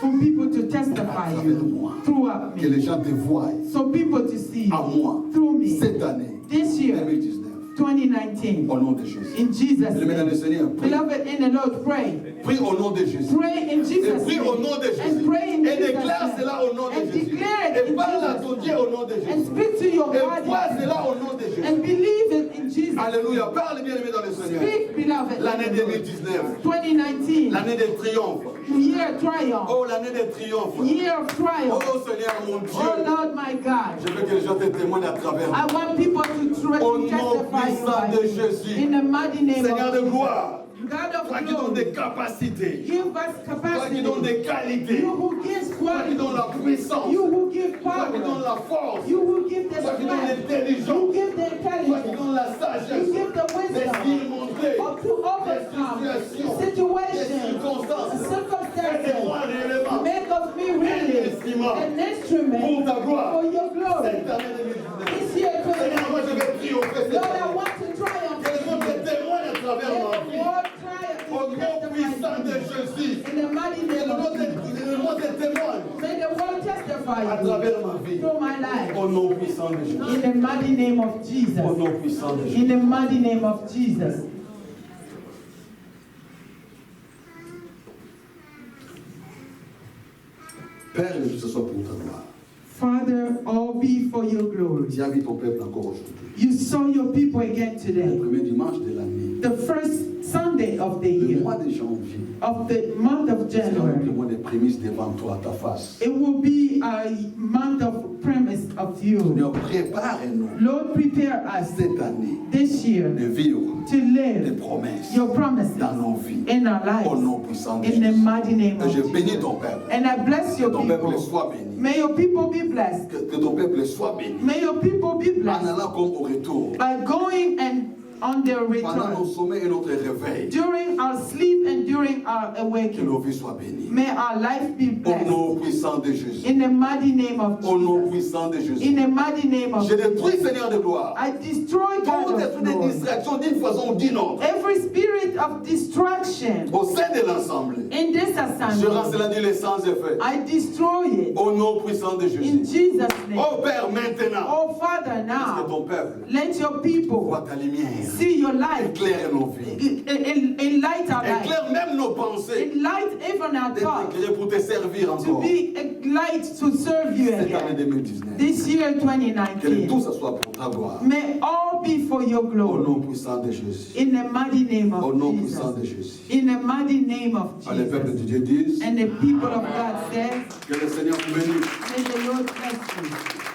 for people to À testify travers you moi. throughout Que me. les gens te voient So people to see à you moi through me. cette année This year, 2019. 2019, Au nom de Jésus. in Jesus' Le mesdames name. et Seigneur, prie. Beloved in the Lord, pray. Prie au nom de Jésus. Pray in Et Jesus' prie au name. nom de And Jésus. pray in Et Jesus' déclare name. cela au nom de And Jésus. declare it Et in parle à Jesus' ton Dieu name. au nom de And Jésus. speak to your Et body. crois cela au nom de Jésus. And believe it in Jesus. Alléluia. Parle bien aimé dans le Seigneur. Speak, beloved. L'année 2019. 2019, L'année des triomphes. year of triumph. Oh, l'année des triomphes. Year of triumph. Oh Seigneur mon Oh Dieu. Lord my God. Je veux que les gens te témoignent à travers moi. I want people to Au nom testify puissant you de by Jésus. me. In the mighty name Seigneur of de Jesus. gloire. God Toi of qui donnes glory. des capacités. Give us Toi qui capacity. donnes des qualités. You who gives Toi qui donnes la quality. puissance. You who give Toi qui donnes power. la force. You who give the Toi qui donnes strength. l'intelligence. You give the Toi qui intelligence. donnes la sagesse. You give the D'expérimenter. wisdom to overcome Des situations, circonstances. circumstances. Aide-moi réellement. Make of me really an instrument Pour ta gloire. for your glory. Cette année 2019. This year, Seigneur, moi je vais triompher cette Lord, I année. want to triumph. Que les gens te témoignent à travers ma Let the vie. Lord triumph Au in nom puissant de Jésus. In the mighty Que name le of monde Jesus. te témoigne May the world à testify travers ma vie. through my life. Au nom puissant de Jésus. In the mighty name of Au Jesus. nom puissant de Jésus. In the mighty name of Jesus. Père, que ce soit pour ta gloire. Father, all be for your glory. Tu as vu ton peuple encore aujourd'hui. You saw your people again Le today. premier dimanche de l'année. The first Sunday of the Le year, mois de janvier. of the month of C'est le January. mois des prémices devant toi, ta face. It will be a month of premise of you. Seigneur, prépare-nous Lord, prepare us cette année this year de vivre to des live promesses your promises dans nos vies. in our Au lives. nom puissant de In the Jésus. mighty name Et of je bénis Jesus. ton peuple. And I bless Que your ton peuple people. soit béni. May your people be blessed. Que ton peuple soit béni. May your people be En blessed allant comme au retour. by going and on their Pendant nos return. sommets et notre réveil. During our sleep and during our Que awakening. nos vies soient bénies. May our life be Au blessed. nom puissant de Jésus. In the mighty name of Au nom Jesus. puissant de In Jésus. the mighty name of Je détruis, Jesus. Seigneur de gloire, I destroy tout God esprit of de glory. distraction d'une façon ou d'une autre Every spirit of distraction au sein de l'assemblée. in this Je rends assembly, cela nul sans effet. I destroy it Au nom puissant de in Jésus. Jesus' name. Oh Père, maintenant, Oh Father, que now ton peuple let your people voit ta lumière. see your light, Éclaire nos vies. enlight our life, Éclaire même nos pensées. enlight even our D'être thoughts, éclairés pour te servir to encore. be a light to serve you Cette année again. 2019. This year Que le 2019, tout ça soit pour ta gloire. may all be for your Au glory. nom puissant de Jésus. In the mighty name Au of nom puissant de Jesus. Jésus. In the mighty name of Ah, les peuples de Jesus. Dieu disent And the people of God said, que le Seigneur bénisse. may the Lord bless you.